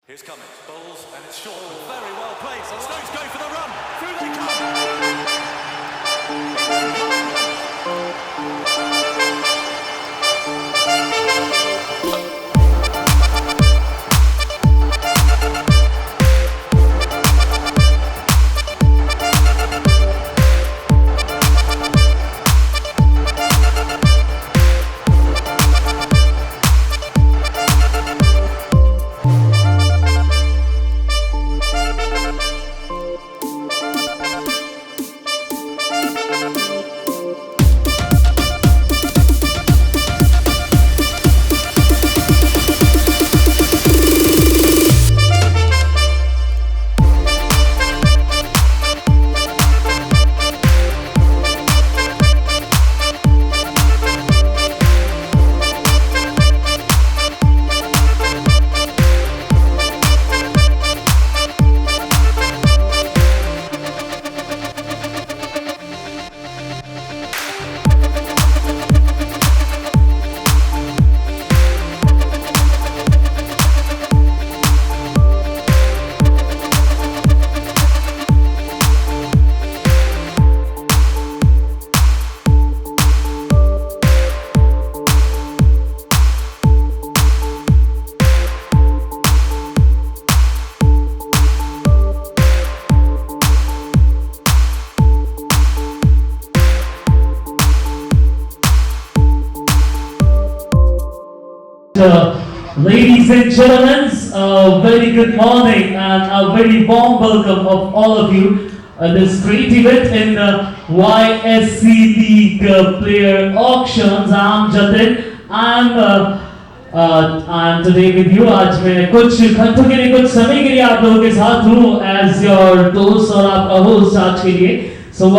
Here's Cummings, bowls, and it's short. Very well played. So Stokes going for the run. Through they come. Ladies and gentlemen, a very good morning and a very warm welcome of all of you this great event in YSC League Player Auctions. I'm Jatin. I'm today with you. आज मैं कुछ घंटों के लिए कुछ समय के लिए आप लोगों के साथ हूँ as your host और आपका host आज के लिए. So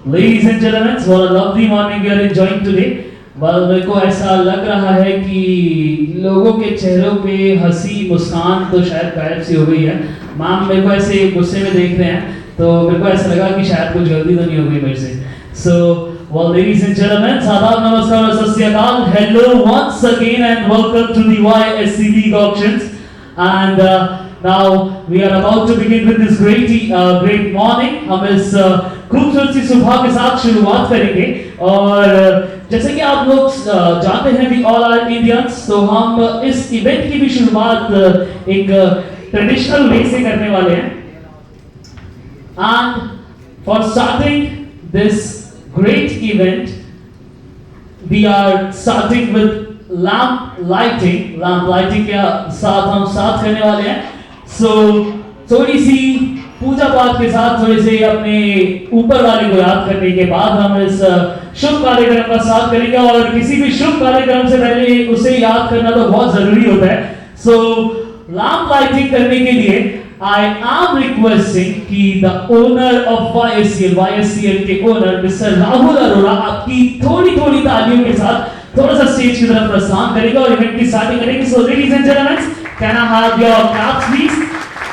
ladies and gentlemen, what a lovely morning we are enjoying today. मेरे को ऐसा लग रहा है कि लोगों के चेहरों पे हंसी मुस्कान तो शायद गायब सी हो गई है. मैम मेरे को ऐसे गुस्से में देख रहे हैं तो मेरे को ऐसा लगा कि शायद कुछ गलती तो नहीं हो गई मेरे से. So ladies and gentlemen, आदाब नमस्कार और सत श्री अकाल. Hello once again and welcome to the YSC League Auctions. And now we are about to begin with this great morning. हम इस खूबसूरत सी सुबह के साथ शुरुआत करेंगे और जैसे कि आप लोग जानते हैं वी ऑल आर इंडियंस, तो हम इस इवेंट की भी शुरुआत एक ट्रेडिशनल वे से करने वाले हैं. And for starting this great event we are starting with lamp lighting के साथ हम स्टार्ट करने वाले हैं. सो थोड़ी सी पूजा पाठ के साथ थोड़े से अपने ऊपर वाले को याद करने के बाद हम इस शुभ कार्यक्रम का स्टार्ट करेंगे. और किसी भी शुभ कार्यक्रम से पहले उसे याद करना तो बहुत जरूरी होता है. सो लैंप लाइटिंग करने के लिए आई एम रिक्वेस्टिंग कि द ओनर ऑफ YSCL के ओनर मिस्टर राहुल अरोड़ा आपकी थोड़ी तालियों के साथ थोड़ा सा स्टेज की तरफ प्रस्थान करेगा और इवेंट की स्टार्टिंग करेंगे. So ladies and gentleman, can I have your claps please.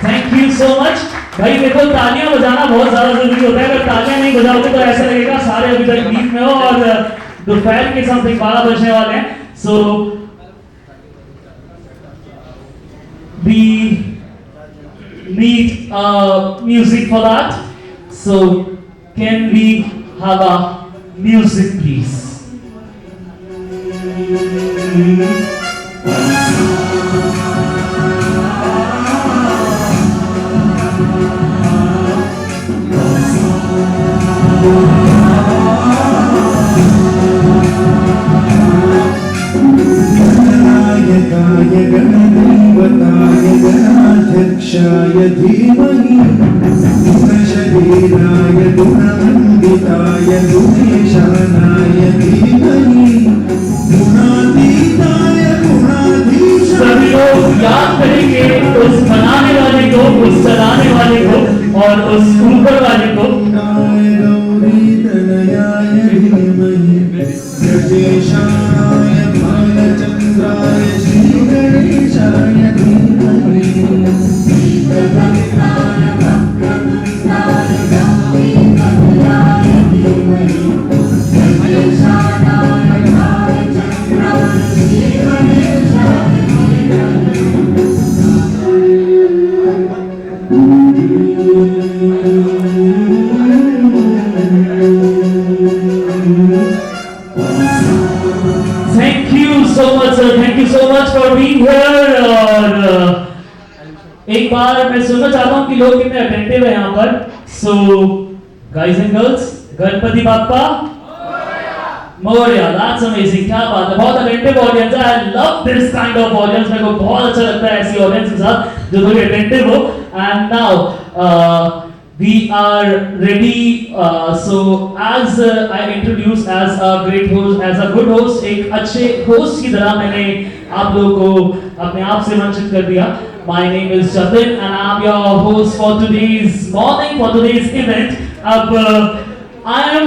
Thank you so much. भाई देखो तालियां बजाना बहुत ज्यादा जरूरी होता है. अगर तालियां नहीं बजाओगे तो ऐसा लगेगा सारे अभी तक नींद में हो और दोपहर के समथिंग 12 बजने वाले हैं. सो we need music for that. So can we have a music please? गणाध्यक्षाय धीमहि गुणशरीराय गुणमण्डिताय गुणेशानाय धीमहि गुणातीताय गुणाधीशाय. सभी लोग याद करेंगे उस बनाने वाले को, उस चलाने वाले को और उस ऊपर वाले को. गौरी तनयाय धीमहि गजेशानाय भालचन्द्राय श्री गणेशाय धीमहि. Thank you so much, sir. Thank you so much for being here. और एक बार मैं सुनना चाहता हूँ कि लोग कितने अटेंटिव हैं यहाँ पर. So, guys and girls, Ganpati Bappa Morya. That's amazing. क्या बात है. बहुत attentive audience है. I love this kind of audience. मेरे को बहुत अच्छा लगता है ऐसी audience के साथ जो थोड़ी attentive हो. And now we are ready. So as I introduced as a great host, as a good host, एक अच्छे host की तरह मैंने आप लोगों को अपने आप से वंचित कर दिया. My name is Jatin and I'm your host for today's morning, for today's event. अब I am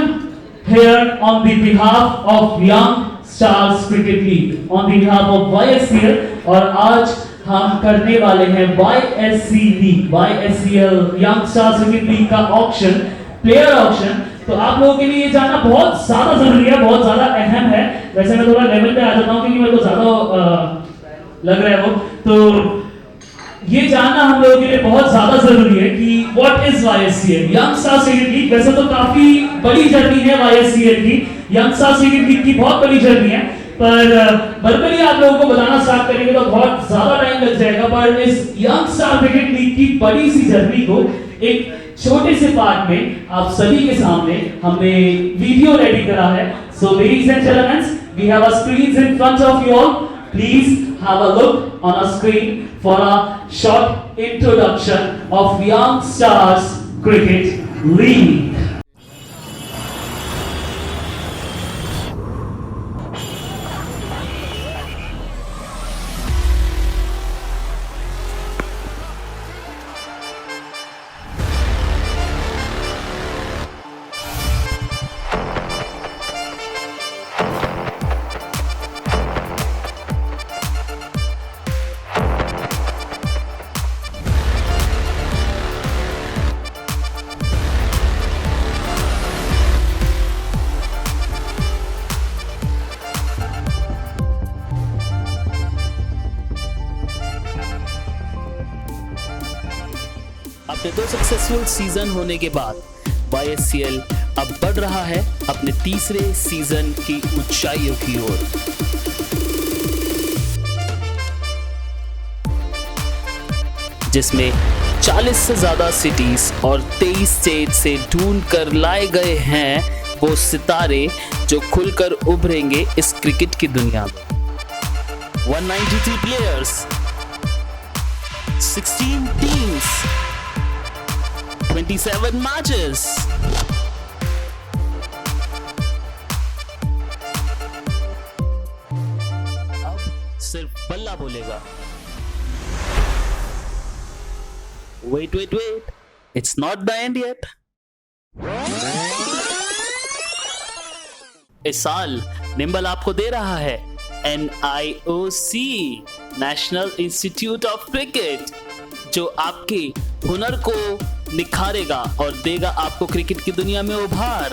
here on the behalf of Young Stars Cricket League, on the behalf of YSCL, और आज हम करने वाले हैं YSC League, YSCL Young Stars Cricket League का auction, player auction. तो आप लोगों के लिए ये जानना बहुत ज़्यादा ज़रूरी है, बहुत ज़्यादा अहम है. वैसे मैं थोड़ा लेवल पे आ जाता हूँ क्योंकि मेरे को ज़्यादा लग रहा है वो. तो ये जानना हम लोगों के लिए बहुत ज्यादा जरूरी है कि what is YSCL, young stars cricket league. वैसे तो काफी बड़ी जर्नी है YSCL की, यंग स्टार्स क्रिकेट लीग की बहुत बड़ी जर्नी है, पर बल्कि आप लोगों को बताना स्टार्ट करेंगे तो बहुत ज्यादा टाइम लग जाएगा. पर इस यंग स्टार क्रिकेट लीग की बड़ी सी जर्नी को एक छोटे से पार्ट में आप सभी के सामने हमने वीडियो रेडी करा है. So ladies and gentleman, we have a screens in front of you all. Please have a look on a screen for a short introduction of Young Stars Cricket League. अपने 2 successful season होने के बाद YSCL अब बढ़ रहा है अपने तीसरे सीजन की ऊंचाइयों की ओर. जिसमें 40 से ज्यादा सिटीज और 23 स्टेट से ढूंढ कर लाए गए हैं वो सितारे जो खुलकर उभरेंगे इस क्रिकेट की दुनिया में. 193 प्लेयर्स, 16 टीम्स, 27 matches. अब सिर्फ बल्ला बोलेगा. Wait. It's not the end yet. इस साल निम्बल आपको दे रहा है NIOC, national institute of cricket, जो आपके हुनर को निखारेगा और देगा आपको क्रिकेट की दुनिया में उभार.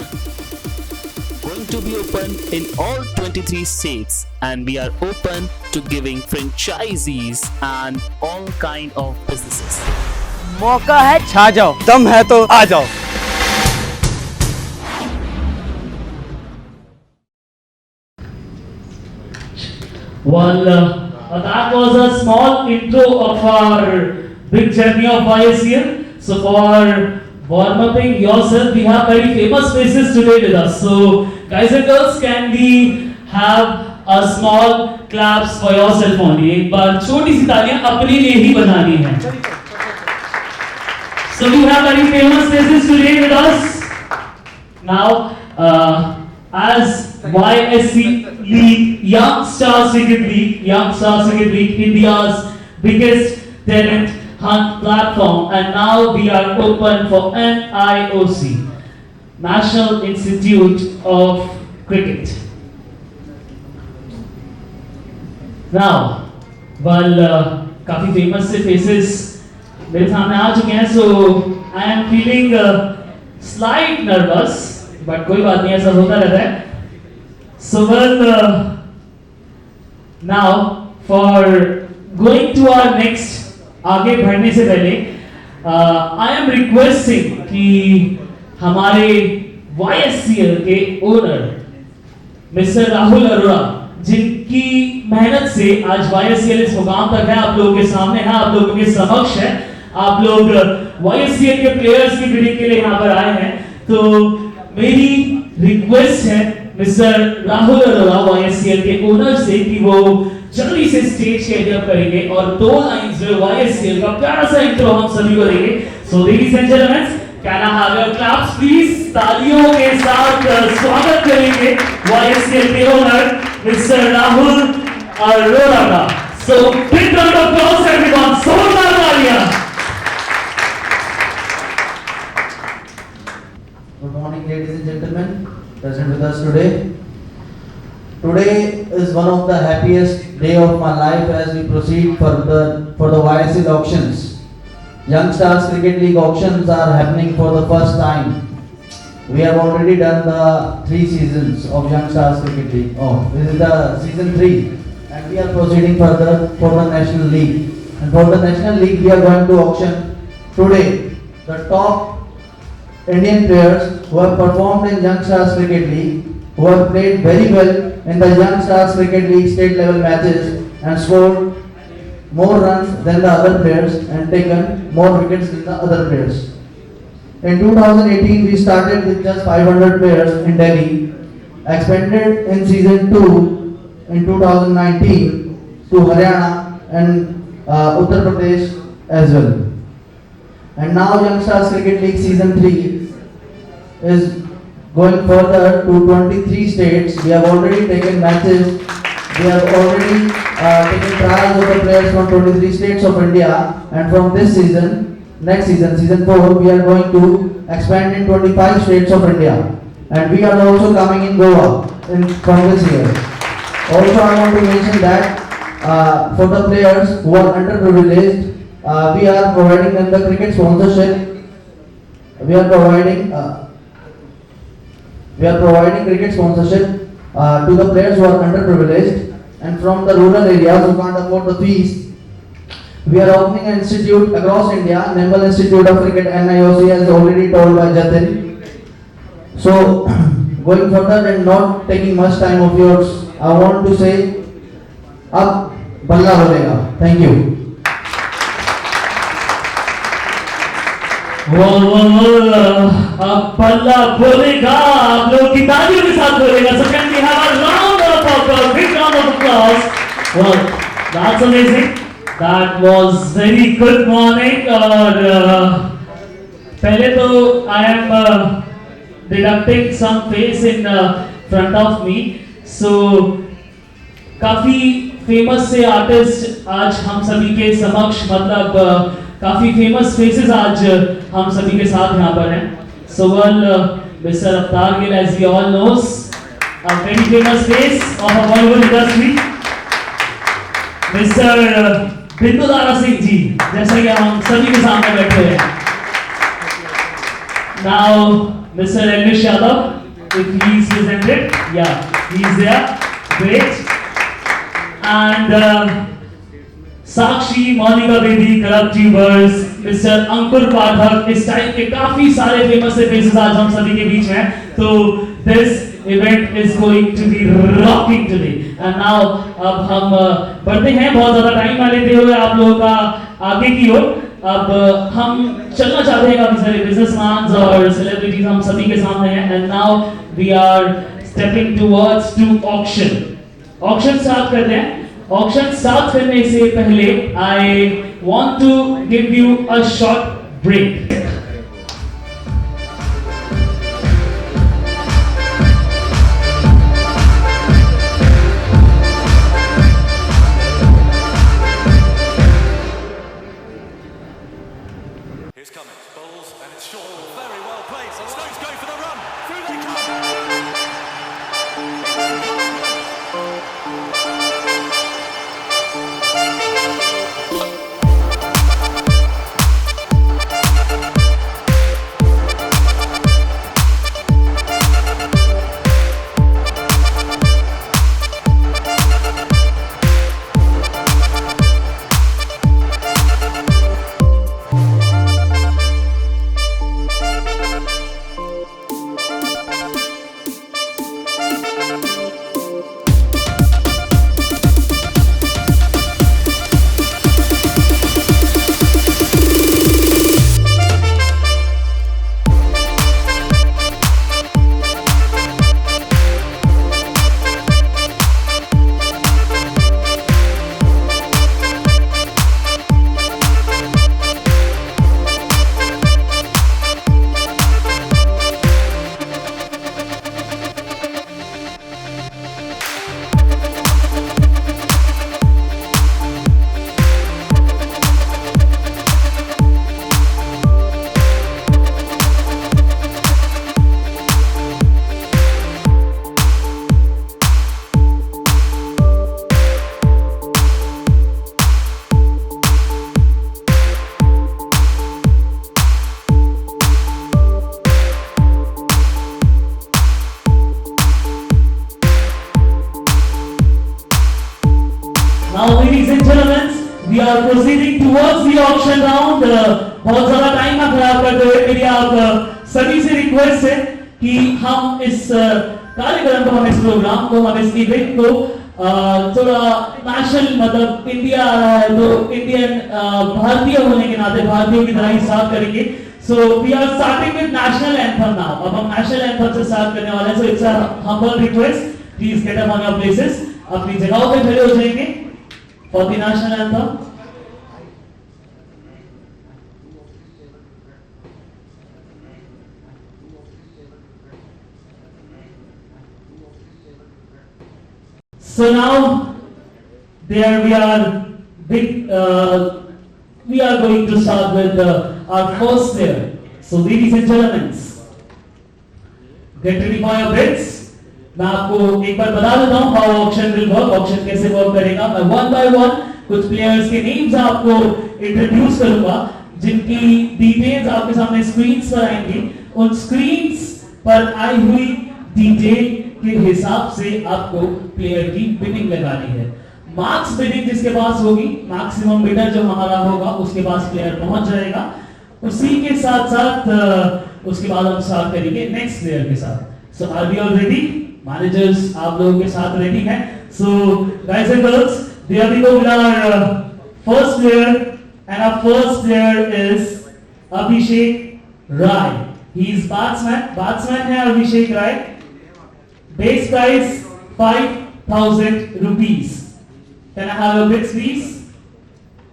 Going to be open in all 23 states and we are open to giving franchisees and all kind of businesses. मौका है, छा जाओ, दम है तो आ जाओ. Well, that was a small intro of our big journey of YSCL. So for warm-upping yourself, we have very famous faces today with us. So guys and girls, can we have a small claps for yourself only? एक बार छोटी सी तालियां अपने लिए ही बजानी है. So we have very famous faces today with us. Now, as YSC League, Young Stars Cricket League, India's biggest talent hunt platform, and now we are open for NIOC, National Institute of Cricket. Now, well, काफी famous से faces मेरे सामने आ चुके हैं, so I am feeling slight nervous, but कोई बात नहीं, ऐसा होता रहता है. So well, now for going to our next, आगे बढ़ने से पहले आई एम रिक्वेस्टिंग कि हमारे YSCL के ओनर मिस्टर राहुल अरोड़ा, जिनकी मेहनत से आज YSCL इस मुकाम तक है, आप लोगों के सामने है, आप लोगों के समक्ष है, आप लोग YSCL के प्लेयर्स की मीटिंग के लिए यहाँ पर आए हैं, तो मेरी रिक्वेस्ट है मिस्टर राहुल अरोड़ा YSCL के ओनर से कि वो जल्दी से स्टेज के एडिट करेंगे और 2 लाइंस में YSCL का प्यारा सा इंट्रो हम सभी को देंगे. So ladies and gentleman, can I have your claps please? तालियों के साथ स्वागत करेंगे YSCL के ओनर मिस्टर राहुल अरोड़ा का. So big round of applause everyone. जोरदार तालियां. Good morning, ladies and gentlemen, present with us today. Today is one of the happiest day of my life as we proceed for the YSL auctions. Young Stars Cricket League auctions are happening for the first time. We have already done the 3 seasons of Young Stars Cricket League. Oh, this is the season 3, and we are proceeding further for the National League. And for the National League, we are going to auction today the top Indian players who have performed in Young Stars Cricket League, who have played very well in the Young Stars Cricket League state level matches and scored more runs than the other players and taken more wickets than the other players. In 2018, we started with just 500 players in Delhi, expanded in season 2 in 2019 to Haryana and Uttar Pradesh as well. And now Young Stars Cricket League season 3 is going further to 23 states. We have already taken matches. We have already taken trials of the players from 23 states of India. And from this season, next season, season 4, we are going to expand in 25 states of India. And we are also coming in Goa from this year. Also, I want to mention that for the players who are underprivileged, we are providing them the cricket sponsorship. We are providing cricket sponsorship to the players who are underprivileged, and from the rural areas who can't afford the fees, we are opening an institute across India, Nimble Institute of Cricket NIOC, as already told by Jatin. So, going further and not taking much time of yours, I want to say, अब बल्ला बोलेगा. Thank you. अब बल्ला बोलेगा, आप लोग की तालियों के साथ बोलेगा. So can we have a round of applause, big round of applause? Well, that's amazing. That was very good morning. और पहले तो I am deducting some face in front of me. So काफी फेमस से artist आज हम सभी के समक्ष, मतलब काफी फेमस फेसेस आज हम सभी के साथ यहाँ पर हैं. So Mr. Avtar Gill, as we all knows, a very famous face of a Bollywood industry. Mr. Bindu Dara Singh जी, जैसा कि हम सभी के सामने बैठे हैं. Now Mr. Elvish Yadav, if he is presented, yeah, he is there. Great. And साक्षी, मोनिका बेदी, करब tubers, mister अंकुर पाठक, इस टाइप के काफी सारे फेमस फेसेस आज हम सभी के बीच हैं. तो this event is going to be rocking today. And now अब हम बढ़ते हैं, बहुत ज्यादा टाइम ना लेते हुए आप लोगों का आगे की ओर. अब हम चलना चाहते हैं, काफी सारे बिजनेसमैन और सेलिब्रिटीज हम सभी के सामने हैं. And now we are stepping towards to auction. Auction start करते हैं. ऑक्शन स्टार्ट करने से पहले I want to give you a short break. Here's coming, bowls, and it's short, very well placed. And Stokes go for the run. Through they come. The auction round. बहुत ज्यादा time ना खराब करते हुए मेरी आप सभी से रिक्वेस्ट है कि हम इस कार्यक्रम को, हम इस प्रोग्राम को, हम इस इवेंट को थोड़ा नेशनल, मतलब इंडिया आ रहा है तो इंडियन भारतीय होने के नाते भारतीयों की तरह ही स्टार्ट करेंगे। So we are starting with national anthem now. अब हम national anthem से स्टार्ट करने वाले हैं। So it's a humble request. Please get up on your places. अपनी जगहों पे खड़े हो जाएंगे for the national anthem. So now there we are going to start with our first player. So ladies and gentlemen, get ready for your bids. मैं आपको एक बार बता देता हूँ how auction will work, auction कैसे वर्क करेगा। मैं one by one कुछ प्लेयर्स के नेम्स आपको इंट्रोड्यूस करूंगा, जिनकी डिटेल्स आपके सामने स्क्रीन्स पर आएंगी। उन स्क्रीन्स पर आई हुई डिटेल के हिसाब से आपको प्लेयर की बिडिंग लगानी है। मार्क्स बिडिंग जिसके पास होगी, मैक्सिमम बिडर जो हमारा होगा उसके पास प्लेयर पहुंच जाएगा। उसी के साथ साथ उसके बाद हम स्टार्ट करेंगे नेक्स्ट प्लेयर के साथ। So are we all ready? Managers आप लोगों के साथ रेडी हैं? So guys and girls, there we go with our first player, and our first player is Abhishek Rai. He is batsman है Abhishek Rai. Base price 5000 rupees. Can I have your bids please?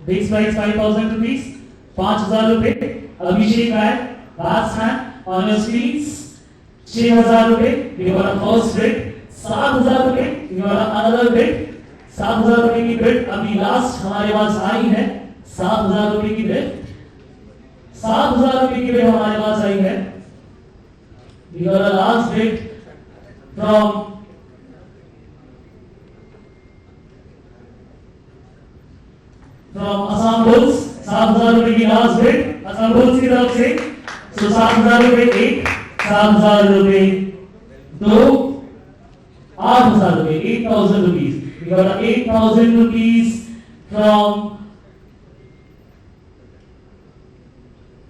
Base price 5000 rupees. 5000 रुपए। अभिषेक राय batsman on your screens। 6000 रुपए। You got a first bid। 7000 रुपए। You got another bid। 7000 रुपए की bid अभी last हमारे पास आई है। 7000 रुपए की बिड। 7000 रुपए की बिड हमारे पास आई है। You got a last bid from Assam bulls. 7000 रुपए की लास्ट बिड असम बुल्स की तरफ से। तो 7000 रुपए एक, 7000 रुपए दो, 8000 रुपए, 8000 rupees. We got 8000 rupees from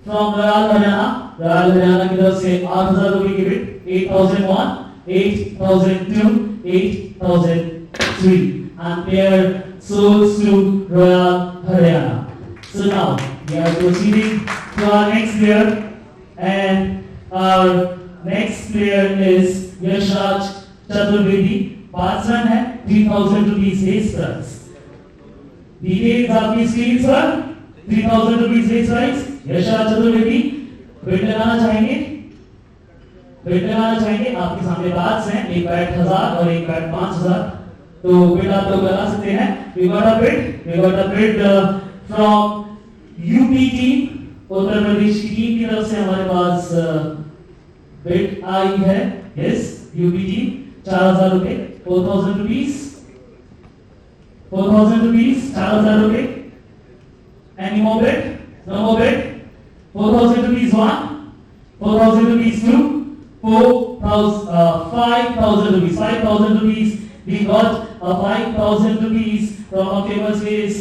royal Haryana की तरफ से 8000 रुपए की bid. 8001, 8002, 8003, and player sold to Royal Haryana. So now we are proceeding to our next player, and our next player is Yashraj Chaturvedi. Batsman है। 3000 rupees base price। डिटेल्स आपकी screen पर। 3000 rupees base price। Yashraj Chaturvedi bid लगाना चाहेंगे? Bid लगाना चाहेंगे? आपके सामने bats हैं, एक बैट 1000 और एक बैट 5000। तो बिड आप लोग लगा सकते हैं। We got a bid from UP team, Uttar Pradesh की टीम की तरफ से हमारे पास बिड आई है। यस, UP टीम 4000 रुपए। 4000 rupees, 4000 rupees, 4000 रुपए। Any more bid? No more bid? 4000 rupees one, 4000 rupees two, 5000 rupees, 5000 rupees. We got a 5000 rupees from a famous face,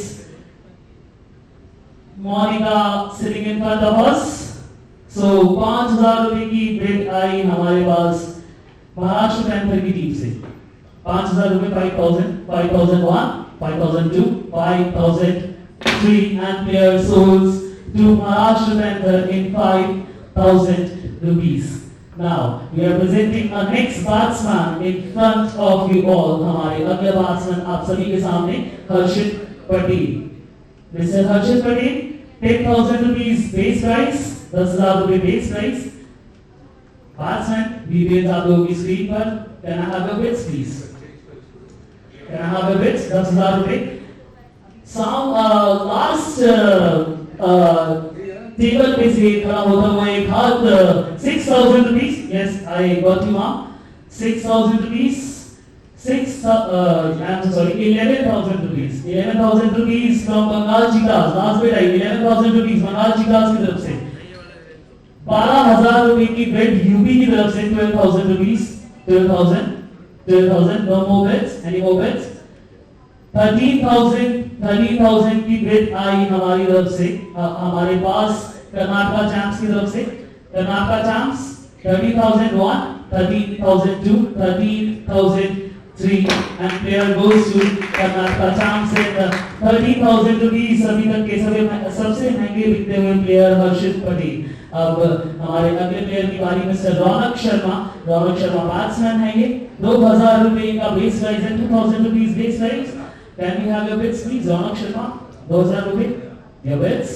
Monica, sitting in front of us. So 5000 रुपए की bid आई हमारे पास Maharashtra panther की team से। 5000 रुपए, 5000, 5001, 5002, 5003, and player sold to Maharashtra Panther in 5000 rupees. Now we are presenting our next batsman in front of you all. हमारे अगले batsman आप सभी के सामने हर्षित पटेल। Mr. हर्षित पटेल, 10,000 rupees base price, 10,000 रुपए base price। batsman details आप लोगों की स्क्रीन पर। Can I have your bids please? Can I have your bids? 10,000 रुपए। Some last टेबल पे से खड़ा होता हुआ एक हाथ 6000 rupees. Yes, I got you ma'am. 6000 rupees. 11,000 rupees. 11,000 rupees from Bengal Cheetahs. Last bid I 11,000 rupees Bengal Cheetahs की तरफ से। 12,000 रुपए की बिड यूपी की तरफ से। 12,000 rupees. 12,000. No more bids. Any more bids? 13,000 30,000 की बिड आई हमारी तरफ से, हमारे पास कर्नाटका चैंप्स की तरफ से। Karnataka champs 30,001, 13,002, 13,003 and player goes to Karnataka champs and 30,000 rupees अभी तक के सबसे महंगे बिकते हुए प्लेयर हर्षित पटेल। अब हमारे अगले प्लेयर की बारी मिस्टर रौनक शर्मा। रौनक शर्मा बैट्समैन है ये। 2,000 रुपए का बेस प्राइस है, 2,000 rupees base price. Can we have your bids please Raunak Sharma? 2,000 रुपए योर बिड्स।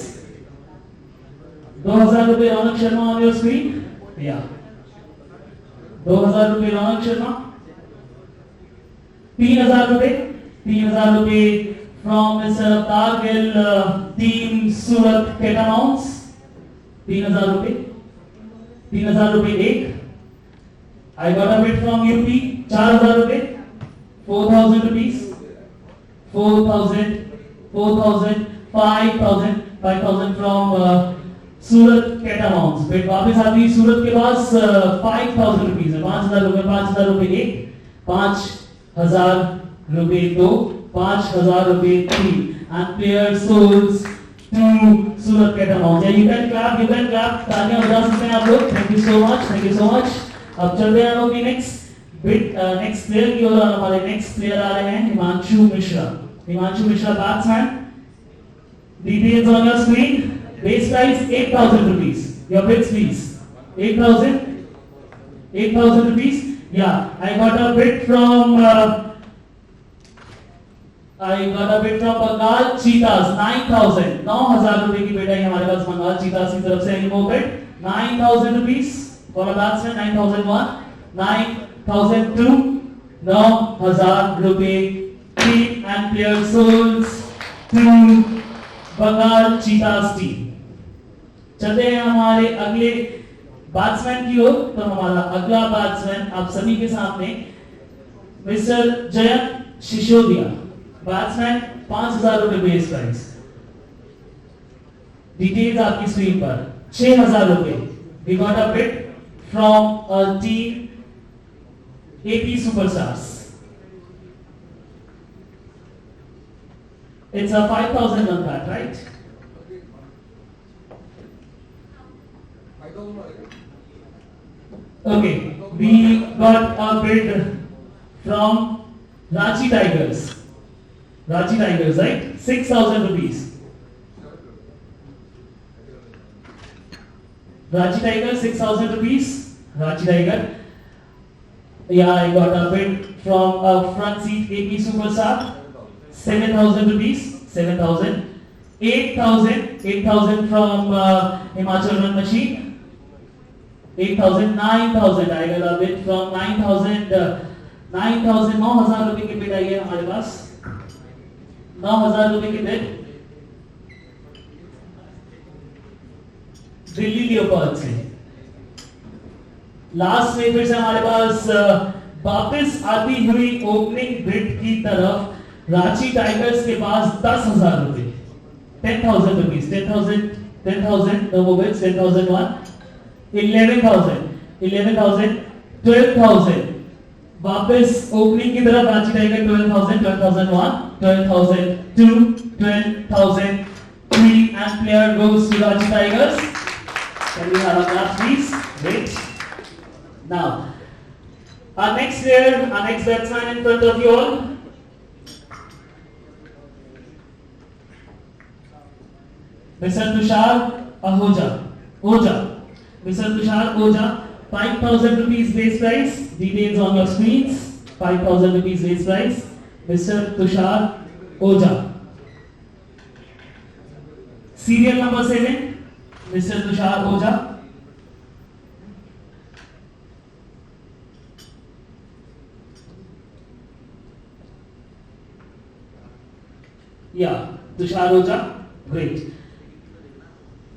2,000 रुपए Raunak Sharma on your screen. या 2,000 रुपए रौनक शर्मा। 3,000 रुपए। 3,000 रुपए फ्रॉम मिस्टर अवतार गिल, टीम सूरत कैटामाउंट्स। 3,000 रुपए। 3,000 रुपए एक। I got a bid from UP, 4,000 रुपए। 4,000 rupees, 4,000, 4,000, 5,000, 5,000 from सूरत कैटामाउंट्स। bid वापस आती है सूरत के पास 5,000 rupees है। 5,000 रुपए। 5,000 रुपए एक। 5,000 रुपए दो। 5,000 रुपए तीन। And player souls to Surat कैटामाउंट्स। You can clap, you can clap। तालियां बजा सकते हैं आप लोग। Thank you so much, thank you so much। अब चलते हैं हम लोग नेक्स्ट प्लेयर की ओर। हमारे नेक्स्ट प्लेयर आ रहे हैं Himanshu Mishra. Himanshu Mishra batsman. Details on your screen. Base price 8,000 rupees. Your bids please. 8,000, 8,000 rupees. या I got a bid from Bengal cheetahs 9,000। 9,000 रुपए की बिड आई हमारे पास बंगाल चीतास की तरफ से। Any more bid? 9,000 rupees for a batsman। 9,001, 9,002, 9,000 रुपए तीन। and player souls to Bengal cheetahs team. चलते हैं हमारे अगले बैट्समैन की ओर। तो हमारा अगला बैट्समैन आप सभी के सामने मिस्टर जयंत सिसोदिया। बैट्समैन 5,000 रुपए बेस प्राइस। डिटेल्स आपकी स्क्रीन पर। 6,000 रुपए। We got a bid from a team AP Superstars. It's a 5,000 on that, right? Okay, we got a bid from Ranchi Tigers. Ranchi Tigers, right? 6,000 rupees. Ranchi Tiger 6,000 rupees. Ranchi Tiger. Yeah, I got a bid from a front seat AP Superstar. 7,000 rupees. 7,000. 8,000. 8,000 from Himachal Run Machine. 8,000. 9,000. I got a bid from 9,000. 9,000. 9,000 रुपए की bid आई है हमारे पास। 9,000 रुपए की bid Delhi leopard से। Last में फिर से हमारे पास वापस आती हुई ओपनिंग बिड की तरफ रांची टाइगर्स के पास 10,000 रुपए। 10,000 रुपीस। 10,000, 10,000 no more bids। 10,001, 11,000, 11,000, 12,000। वापस ओपनिंग की तरफ Ranchi tiger 12,000, 12,001, 12,002, 12,003 and player goes to Ranchi Tigers। Can we have a clap, please? Great. Now, our next player, our next batsman in front of you all. Mr. Tushar Ahuja. Mr. Tushar Oja, 5,000 rupees base price. Details on your screens. 5,000 rupees base price. Mr. Tushar Oja. Serial number 7. Mr. Tushar Oja. Yeah, Tushar Oja. Great.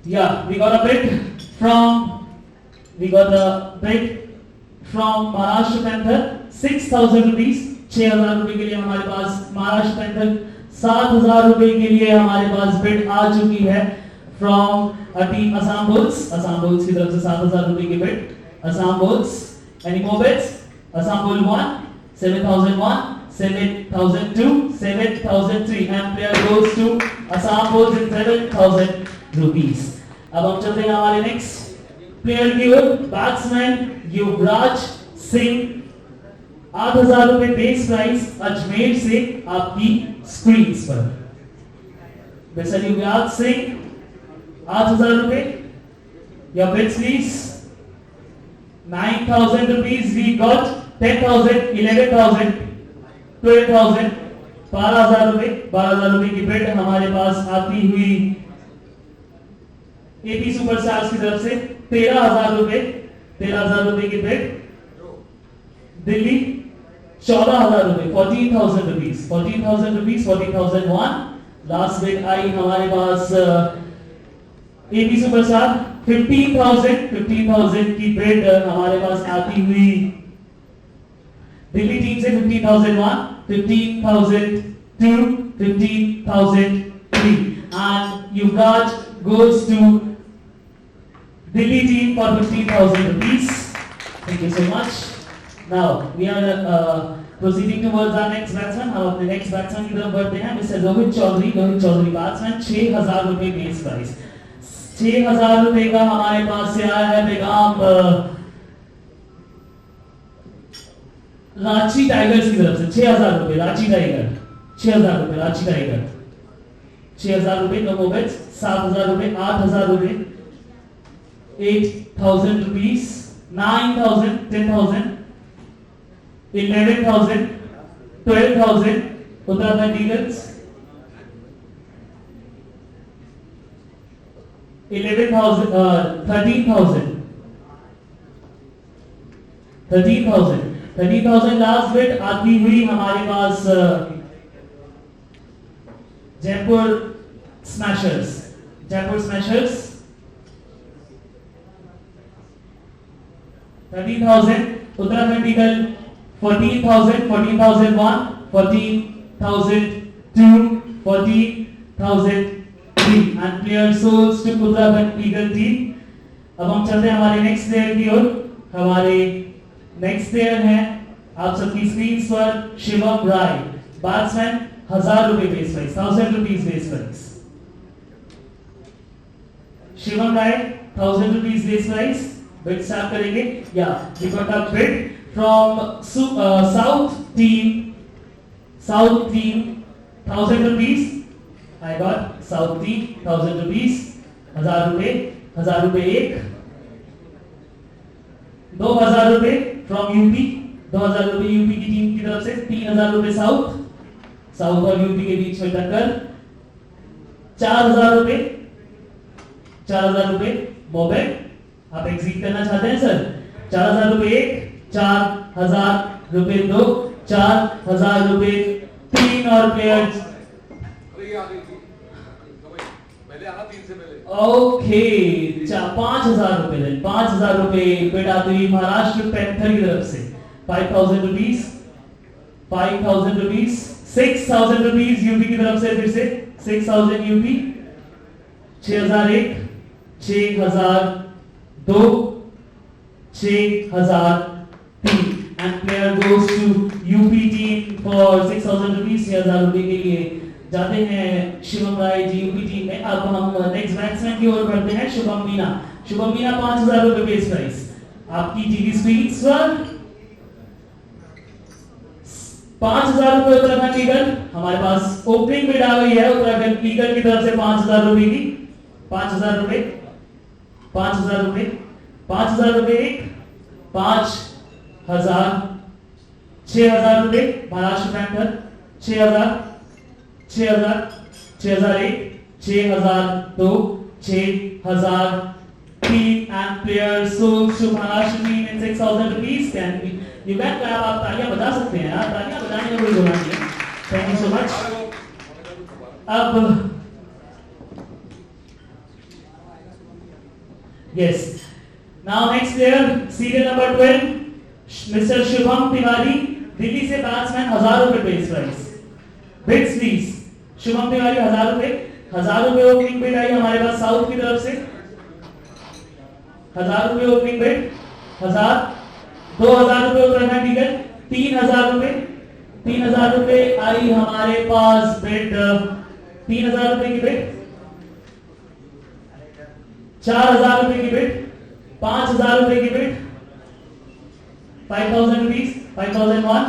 Yeah, we got a bid from Maharashtra Panther 6,000 rupees। 6,000 रुपए के लिए हमारे पास Maharashtra panther. 7,000 रुपए के लिए हमारे पास bid आ चुकी है from a team Assam Bulls। Assam Bulls की तरफ से 7,000 रुपए की bid. Assam Bulls। Any more bids? Assam Bull 1, 7,001, 7,002, 7,003 and player goes to Assam Bulls in 7,000 rupees. अब हम चलते हैं हमारे नेक्स्ट प्लेयर की ओर। बैट्समैन युवराज सिंह, 8,000 रुपए बेस प्राइस अजमेर से आपकी स्क्रीन पर। मिस्टर युवराज सिंह, 8,000 रुपए। Your bids please. 9,000 rupees. We got 10,000, 11,000, 12,000, 12,000 रुपए। 12,000 रुपए की बिड हमारे पास आती हुई एपी सुपरस्टार्स की तरफ से 13,000 रुपए। 13,000 रुपए की बिड। दिल्ली 14,000 रुपए, 14,000 rupees, 14,000 rupees, 14,001। लास्ट बिड आई हमारे पास एपी सुपरस्टार 15,000, 15,000 की बिड हमारे पास आती हुई दिल्ली टीम से 15,001, 15,002, 15,003 and Yuvraj goes to Delhi team for 15,000 rupees. Thank you so much. Now we are proceeding towards our next batsman. हम अपने next batsman की तरफ बढ़ते हैं। मिस्टर रोहित चौधरी। रोहित चौधरी बैट्समैन, 6,000 रुपए बेस प्राइस। 6,000 रुपए का हमारे पास से आया है पैगाम रांची टाइगर्स की तरफ से। 6,000 रुपए रांची टाइगर, 6,000 रुपए रांची टाइगर, 6,000 रुपए नो मोबाइल्स। 7,000 रुपए, 8,000 रुपए, 8,000 rupees, 9,000, 10,000, 11,000, 12,000 Uttarakhand eagles, 11,000, 13,000, 13,000, 30,000 last bid आती हुई हमारे पास Jaipur smashers. Jaipur smashers 30,000, Uttarakhand eagle 14,000, 14,001, 14,002, 14,003 and player souls to Uttarakhand eagle team. अब हम चलते हैं हमारे नेक्स्ट प्लेयर की ओर। हमारे नेक्स्ट प्लेयर हैं आप सबकी स्क्रीन पर शिवम राय। बैट्समैन 1,000 रुपए base price, 1,000 rupees base price. Shivam Rai 1,000 rupees base price. Bid start करेंगे। या we got a bid from south team 1,000 rupees। I got south team 1,000 rupees, 1,000 रुपए, 1,000 रुपए एक। 2,000 रुपए फ्रॉम यूपी, 2,000 रुपए यूपी की टीम की तरफ से। 3,000 रुपए साउथ और यूपी के बीच में टक्कर। 4,000 रुपए, 4,000 रुपए मोबाइल। आप एग्जिट करना चाहते हैं सर? 4,000 रुपए एक, 4,000 रुपए दो, 4,000 रुपए तीन और प्लेयर्स। ओके 5,000 रुपए दें। 5,000 रुपए बिड आती हुई महाराष्ट्र पैंथर की तरफ से। 5,000 rupees, 5,000 rupees, 6,000 rupees यूपी की तरफ से। फिर से 6,000 UP, 6,001, 6,002, 6,003 and player goes to UP team for 6,000 rupees। 6,000 रुपए के लिए जाते हैं शिवम राय जी यूपी टीम में। अब हम नेक्स्ट बैट्समैन की ओर बढ़ते हैं। शुभम मीना। शुभम मीना 5,000 रुपए बेस प्राइस। आपकी टीवी स्क्रीन पर 5,000 रुपए उत्तराखंड ईगल। हमारे पास ओपनिंग बिड आ गई है उत्तराखंड ईगल की तरफ से 5,000 रुपए की। 5,000 रुपए, 5,000 रुपए, 5,000 रुपए एक, 5,000, 6,000 रुपए Maharashtra panther. 6,000, 6,000, 6,001, 6,002, 6,003 and players sold to Maharashtra team in 6,000 rupees। Can be you can clap। आप तालियां बजा सकते हैं यार, तालियां बजाने का कोई गुनाह नहीं है। Thank you so much. अब yes now next player serial number 12 Mr. Shubham Tiwari. Delhi से बैट्समैन 1,000 रुपए base price. Bids please. Shubham Tiwari 1,000 रुपए। 1,000 रुपए ओपनिंग बिड आई हमारे पास साउथ की तरफ से। 1,000 रुपए ओपनिंग बिड। 1,000, 2,000 रुपए उत्तराखंड ईगल। 3,000 रुपए, 3,000 रुपए आई हमारे पास बिड, 3,000 रुपए की बिड, 4,000 रुपए की बिड, 5,000 रुपए की बिड, 5,000 रुपीज, 5,001,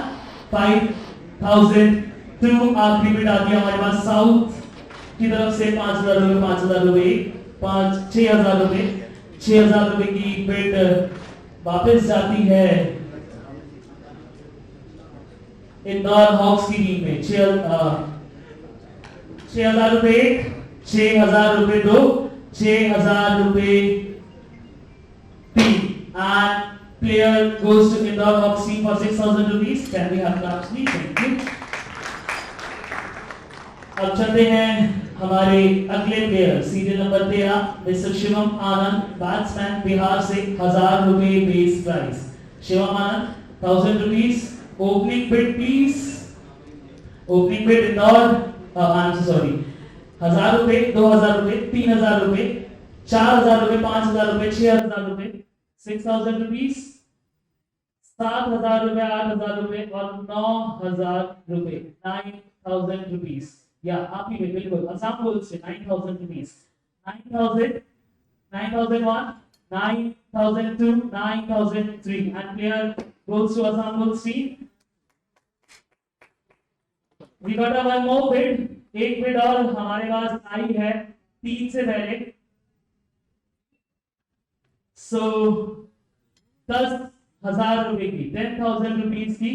5,002 आखिरी बिड आती है हमारे पास साउथ की तरफ से 5,000 रुपए, 5,000 रुपए, 6,000 रुपए, 6,000 रुपए की बिड वापस जाती है इंदौर हॉक्स की टीम में। 6,000 रुपए, 6,000 रुपए 2, 6,000 रुपए 3, and player goes to Indore Hawks team for 6,000 rupees. Can we have claps please? Thank you. अब चलते हैं हमारे अगले player, serial number 13, mister Shivam Anand, batsman, Bihar से 1,000 रुपए base price. Shivam Anand 1,000 rupees, opening bid please. Opening bid Indore, I am sorry, 1,000 रुपए, 2,000 रुपए, 3,000 रुपए, 4,000 रुपए, 5,000 रुपए, 6,000 रुपए, 6,000 रुपीज, 7,000 रुपए, 8,000 रुपए और 9,000 रुपए, 9,000 रुपीज। या आप ही बिल्कुल आसाम बोल से 9,000 rupees, 9,000, 9,001, 9,002, 9,003 and player goes to Assam Bulls team. We got a one more bid, एक बिड और हमारे पास आई है 3 से पहले। So 10,000 रुपए की, 10,000 रुपीज की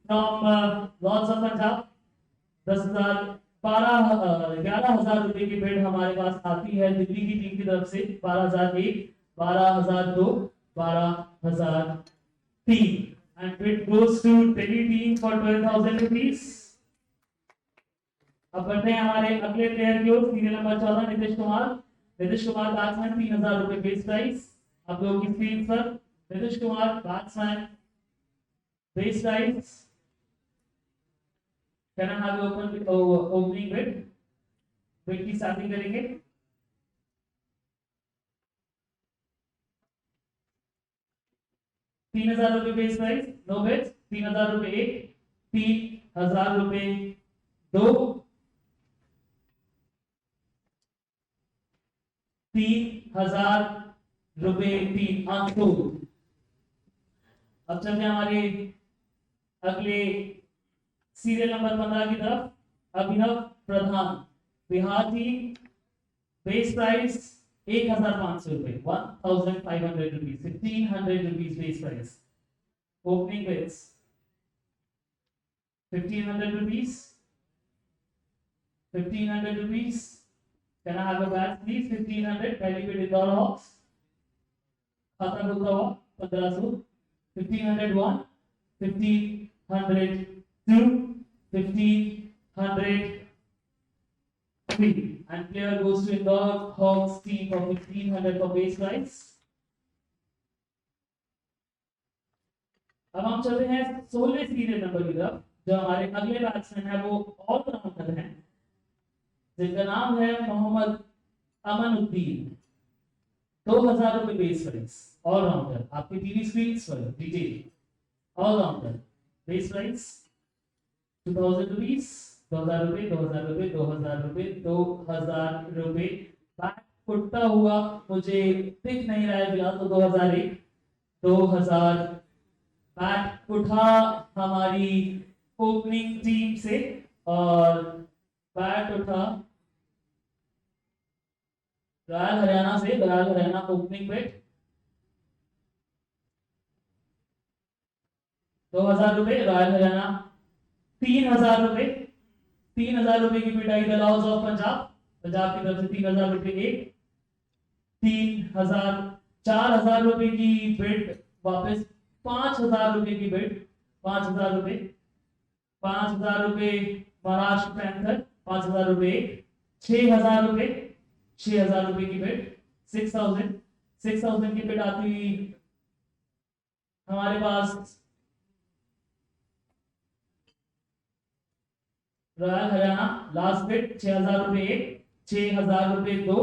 फ्रॉम लॉर्ड्स ऑफ पंजाब। 10,000, 11,000 रुपए की बिड हमारे पास आती है दिल्ली की टीम की तरफ से। 12,001, 12,002, 12,003 and bid goes to Delhi team for 12,000 rupees. अब बढ़ते हैं हमारे अगले प्लेयर की ओर, serial number 14, Nitish Kumar. Nitish Kumar batsman, 3,000 रुपए बेस प्राइस। आप लोगों की स्क्रीन पर Nitish Kumar batsman, base price. Can I have opening bid? Bid की स्टार्टिंग करेंगे। ₹3,000 बेस प्राइस, नो बिड्स। 3,000 रुपए 1, 3,000 रुपए 2, 3,000 रुपए 3 आंसू। अब चलते हैं हमारे अगले सीरियल नंबर 15 की तरफ। Abhinav Pradhan, Bihar team, base price 1,500 रुपए, 1,500 rupees, 1,500 rupees base price. Opening bids 1,500 rupees, 1,500 rupees. Can I have a bat please? 1,500। पहली बिड इंदौर हॉक्स, खाता खुलता हुआ 1,500, 1,501, 1,502, 1,503 and player goes to Indore Hawks team for 1,500 for base price. अब हम चलते हैं 16वें सीरियल नंबर की तरफ। जो हमारे अगले बैट्समैन है वो ऑलराउंडर हैं जिनका नाम है मोहम्मद अमनुद्दीन। 2,000 रुपए बेस प्राइस, ऑलराउंडर। आपकी टीवी स्क्रीन पर detail allrounder, base price 2,000 rupees, 2,000 रुपए, 2,000 रुपए, 2,000 रुपए, 2,000 रुपए। बैट उठता हुआ मुझे दिख नहीं रहा है फिलहाल, तो 2,001, 2,000 बैट उठा हमारी ओपनिंग टीम से और बैट उठा रॉयल हरियाणा से। रॉयल हरियाणा ओपनिंग बिड 2,000 रुपए, रॉयल हरियाणा 3,000 रुपए, 3,000 रुपए की बिड आई the lords of Punjab. Punjab की तरफ से 3,000 रुपए 1, 3,000, 4,000 रुपए की बिड वापस, 5,000 रुपए की बिड, 5,000 रुपए, 5,000 रुपए महाराष्ट्र पैंथर, 5,000 रुपए 6,000 रुपए, 6,000 रुपए की बिड, 6,000, 6,000 की बिड आती हमारे पास रॉयल हरियाणा। लास्ट बिड 6,000 रुपए 1, 6,000 रुपए 2,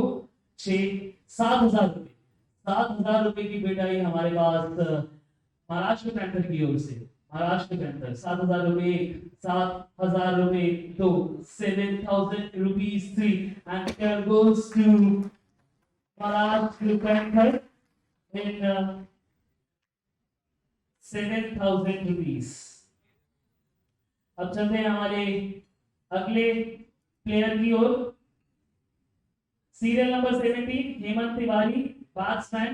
7,000 रुपए, 7,000 रुपए की बिड आई हमारे पास महाराष्ट्र पैंथर की ओर से। महाराष्ट्र पैंथर 7,000 रुपए 7,000 रुपए 2 7,000 rupees 3 and here goes to Maharashtra Panther in 7,000 rupees. अब चलते हैं हमारे अगले प्लेयर की ओर। Serial number 17 Hemant Tiwari batsman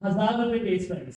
1,000 रुपए बेस प्राइस।